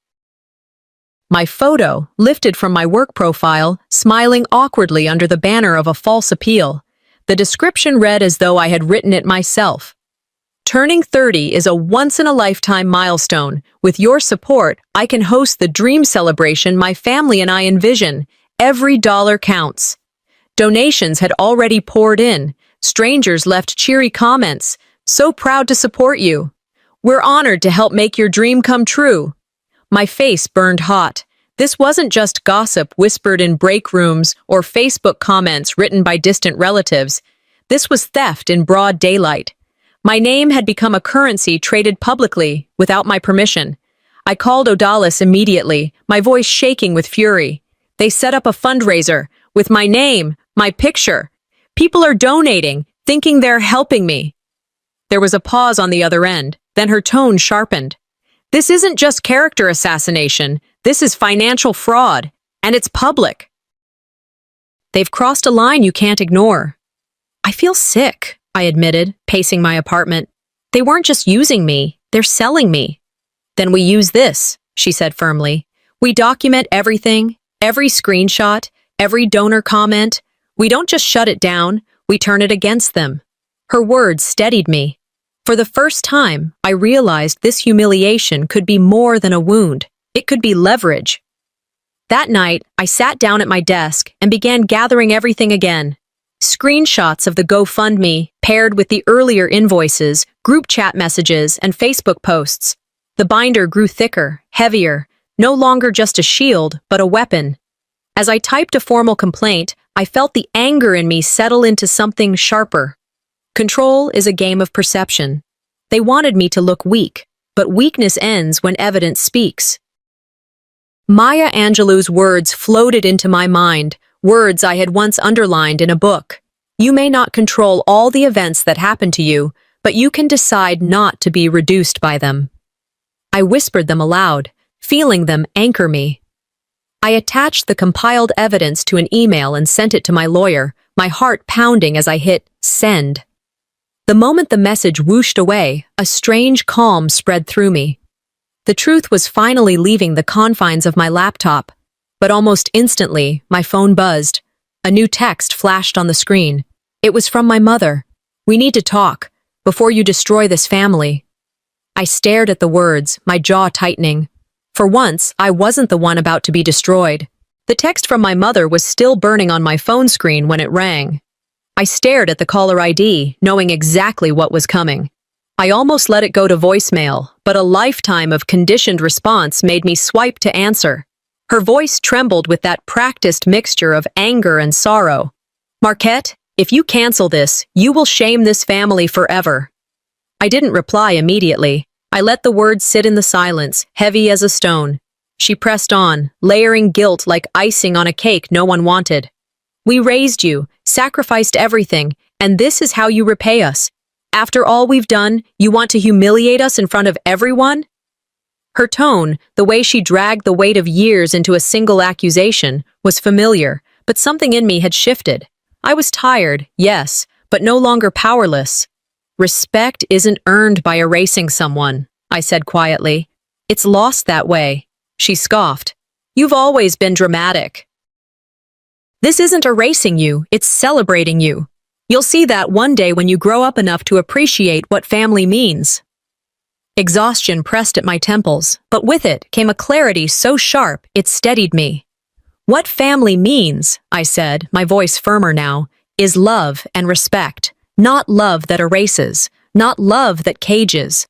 My photo, lifted from my work profile, smiling awkwardly under the banner of a false appeal. The description read as though I had written it myself. "Turning 30 is a once-in-a-lifetime milestone. With your support, I can host the dream celebration my family and I envision. Every dollar counts." Donations had already poured in. Strangers left cheery comments. "So proud to support you. We're honored to help make your dream come true." My face burned hot. This wasn't just gossip whispered in break rooms or Facebook comments written by distant relatives. This was theft in broad daylight. My name had become a currency traded publicly without my permission. I called Odalis immediately, my voice shaking with fury. They set up a fundraiser with my name, my picture. People are donating, thinking they're helping me. There was a pause on the other end, then her tone sharpened. This isn't just character assassination, this is financial fraud, and it's public. They've crossed a line you can't ignore. I feel sick, I admitted, pacing my apartment. They weren't just using me, they're selling me. Then we use this, she said firmly. We document everything, every screenshot, every donor comment. We don't just shut it down, we turn it against them. Her words steadied me. For the first time, I realized this humiliation could be more than a wound. It could be leverage. That night, I sat down at my desk and began gathering everything again. Screenshots of the GoFundMe, paired with the earlier invoices, group chat messages, and Facebook posts. The binder grew thicker, heavier, no longer just a shield, but a weapon. As I typed a formal complaint, I felt the anger in me settle into something sharper. Control is a game of perception. They wanted me to look weak, but weakness ends when evidence speaks. Maya Angelou's words floated into my mind, words I had once underlined in a book. You may not control all the events that happen to you, but you can decide not to be reduced by them. I whispered them aloud, feeling them anchor me. I attached the compiled evidence to an email and sent it to my lawyer, my heart pounding as I hit send. The moment the message whooshed away, a strange calm spread through me. The truth was finally leaving the confines of my laptop, but almost instantly, my phone buzzed. A new text flashed on the screen. It was from my mother. We need to talk, before you destroy this family. I stared at the words, my jaw tightening. For once, I wasn't the one about to be destroyed. The text from my mother was still burning on my phone screen when it rang. I stared at the caller ID, knowing exactly what was coming. I almost let it go to voicemail, but a lifetime of conditioned response made me swipe to answer. Her voice trembled with that practiced mixture of anger and sorrow. Marquette, if you cancel this, you will shame this family forever. I didn't reply immediately. I let the words sit in the silence, heavy as a stone. She pressed on, layering guilt like icing on a cake no one wanted. We raised you, sacrificed everything, and this is how you repay us. After all we've done, you want to humiliate us in front of everyone? Her tone, the way she dragged the weight of years into a single accusation, was familiar, but something in me had shifted. I was tired, yes, but no longer powerless. Respect isn't earned by erasing someone, I said quietly. It's lost that way. She scoffed. You've always been dramatic. This isn't erasing you, it's celebrating you. You'll see that one day when you grow up enough to appreciate what family means. Exhaustion pressed at my temples, but with it came a clarity so sharp it steadied me. What family means, I said, my voice firmer now, is love and respect, not love that erases, not love that cages.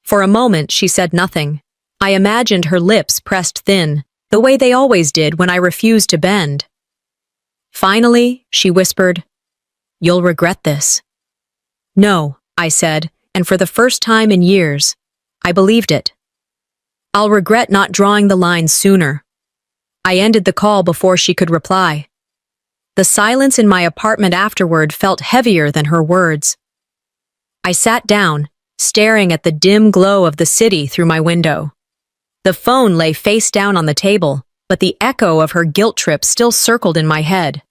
For a moment she said nothing. I imagined her lips pressed thin, the way they always did when I refused to bend. Finally, she whispered, "You'll regret this." No, I said, and for the first time in years, I believed it. I'll regret not drawing the line sooner. I ended the call before she could reply. The silence in my apartment afterward felt heavier than her words. I sat down, staring at the dim glow of the city through my window. The phone lay face down on the table, but the echo of her guilt trip still circled in my head.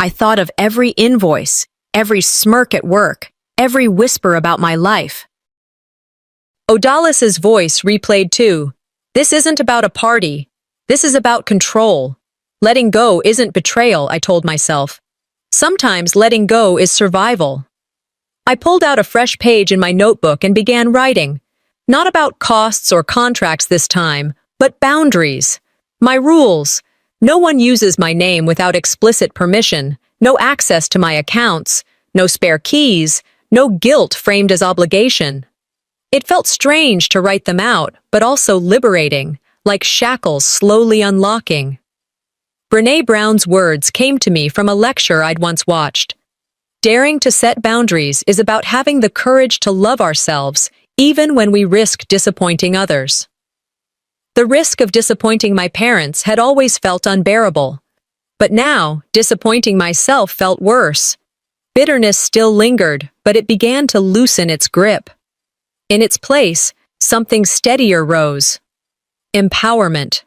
I thought of every invoice, every smirk at work, every whisper about my life. Odalis's voice replayed too. This isn't about a party. This is about control. Letting go isn't betrayal, I told myself. Sometimes letting go is survival. I pulled out a fresh page in my notebook and began writing. Not about costs or contracts this time, but boundaries. My rules. No one uses my name without explicit permission, no access to my accounts, no spare keys, no guilt framed as obligation. It felt strange to write them out, but also liberating, like shackles slowly unlocking. Brené Brown's words came to me from a lecture I'd once watched. Daring to set boundaries is about having the courage to love ourselves, even when we risk disappointing others. The risk of disappointing my parents had always felt unbearable. But now, disappointing myself felt worse. Bitterness still lingered, but it began to loosen its grip. In its place, something steadier rose. Empowerment.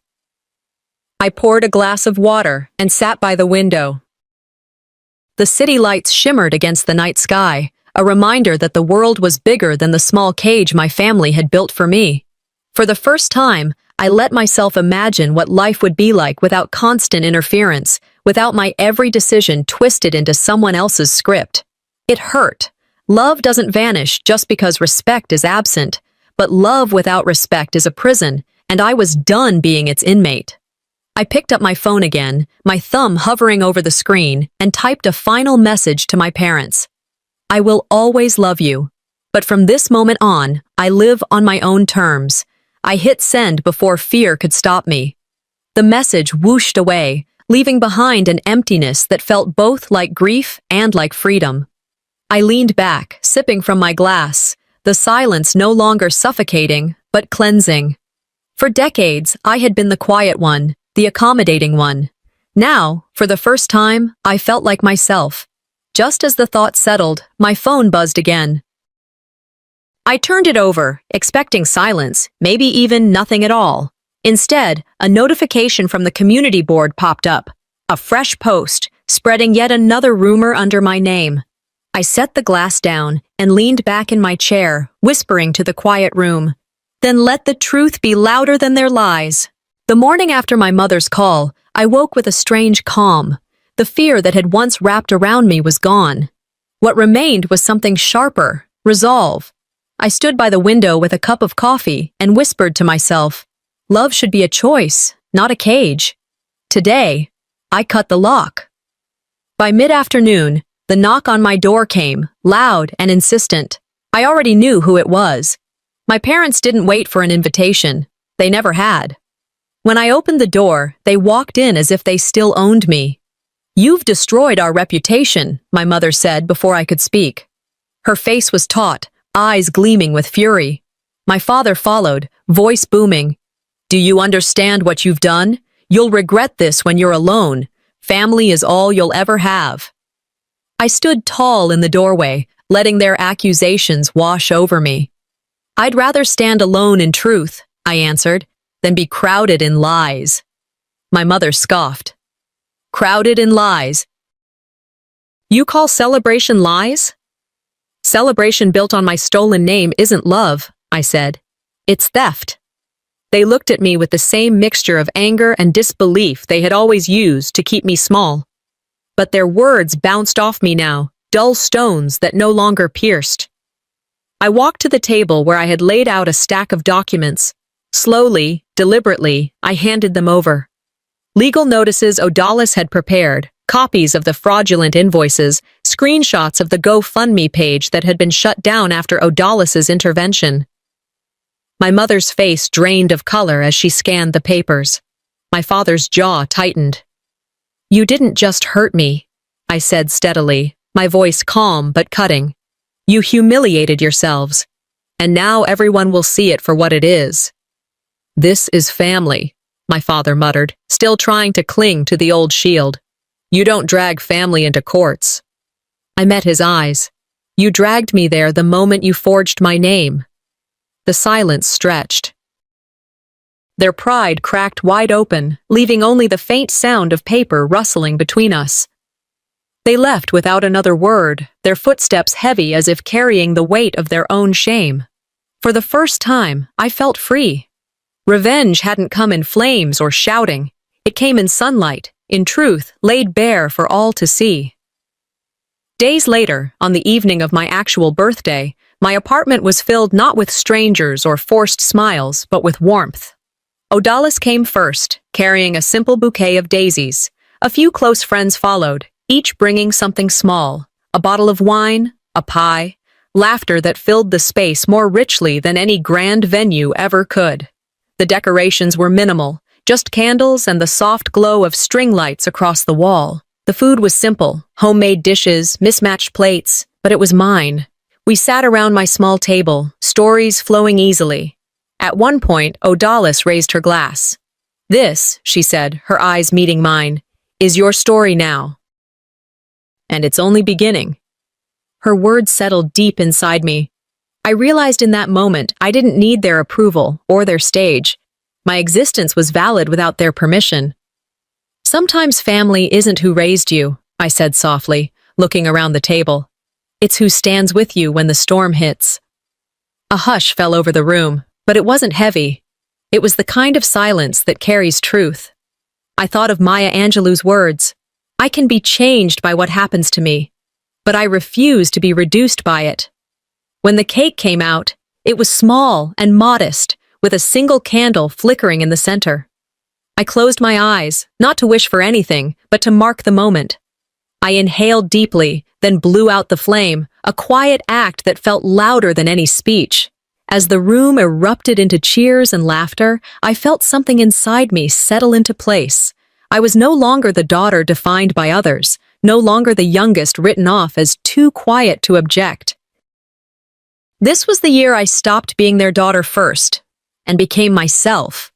I poured a glass of water and sat by the window. The city lights shimmered against the night sky, a reminder that the world was bigger than the small cage my family had built for me. For the first time, I let myself imagine what life would be like without constant interference, without my every decision twisted into someone else's script. It hurt. Love doesn't vanish just because respect is absent, but love without respect is a prison, and I was done being its inmate. I picked up my phone again, my thumb hovering over the screen, and typed a final message to my parents. I will always love you, but from this moment on, I live on my own terms. I hit send before fear could stop me. The message whooshed away, leaving behind an emptiness that felt both like grief and like freedom. I leaned back, sipping from my glass, the silence no longer suffocating, but cleansing. For decades, I had been the quiet one, the accommodating one. Now, for the first time, I felt like myself. Just as the thought settled, my phone buzzed again. I turned it over, expecting silence, maybe even nothing at all. Instead, a notification from the community board popped up. A fresh post, spreading yet another rumor under my name. I set the glass down and leaned back in my chair, whispering to the quiet room. Then let the truth be louder than their lies. The morning after my mother's call, I woke with a strange calm. The fear that had once wrapped around me was gone. What remained was something sharper, resolve. I stood by the window with a cup of coffee and whispered to myself, love should be a choice, not a cage. Today, I cut the lock. By mid-afternoon, the knock on my door came, loud and insistent. I already knew who it was. My parents didn't wait for an invitation. They never had. When I opened the door, they walked in as if they still owned me. You've destroyed our reputation, my mother said before I could speak. Her face was taut, eyes gleaming with fury. My father followed, voice booming. Do you understand what you've done? You'll regret this when you're alone. Family is all you'll ever have. I stood tall in the doorway, letting their accusations wash over me. I'd rather stand alone in truth, I answered, than be crowded in lies. My mother scoffed. Crowded in lies. You call celebration lies? Celebration built on my stolen name isn't love, I said. It's theft. They looked at me with the same mixture of anger and disbelief they had always used to keep me small. But their words bounced off me now, dull stones that no longer pierced. I walked to the table where I had laid out a stack of documents. Slowly, deliberately, I handed them over. Legal notices Odalis had prepared, copies of the fraudulent invoices, screenshots of the GoFundMe page that had been shut down after Odalis's intervention. My mother's face drained of color as she scanned the papers. My father's jaw tightened. You didn't just hurt me, I said steadily, my voice calm but cutting. You humiliated yourselves, and now everyone will see it for what it is. This is family, my father muttered, still trying to cling to the old shield. You don't drag family into courts. I met his eyes. You dragged me there the moment you forged my name. The silence stretched. Their pride cracked wide open, leaving only the faint sound of paper rustling between us. They left without another word, their footsteps heavy as if carrying the weight of their own shame. For the first time, I felt free. Revenge hadn't come in flames or shouting. It came in sunlight, in truth, laid bare for all to see. Days later, on the evening of my actual birthday, my apartment was filled not with strangers or forced smiles, but with warmth. Odalis came first, carrying a simple bouquet of daisies. A few close friends followed, each bringing something small, a bottle of wine, a pie, laughter that filled the space more richly than any grand venue ever could. The decorations were minimal, just candles and the soft glow of string lights across the wall. The food was simple, homemade dishes, mismatched plates, but it was mine. We sat around my small table, stories flowing easily. At one point, Odalis raised her glass. "This," she said, her eyes meeting mine, "is your story now. And it's only beginning." Her words settled deep inside me. I realized in that moment I didn't need their approval or their stage. My existence was valid without their permission. "Sometimes family isn't who raised you," I said softly, looking around the table. "It's who stands with you when the storm hits." A hush fell over the room, but it wasn't heavy. It was the kind of silence that carries truth. I thought of Maya Angelou's words, "I can be changed by what happens to me, but I refuse to be reduced by it." When the cake came out, it was small and modest, with a single candle flickering in the center. I closed my eyes, not to wish for anything, but to mark the moment. I inhaled deeply, then blew out the flame, a quiet act that felt louder than any speech. As the room erupted into cheers and laughter, I felt something inside me settle into place. I was no longer the daughter defined by others, no longer the youngest written off as too quiet to object. This was the year I stopped being their daughter first, and became myself.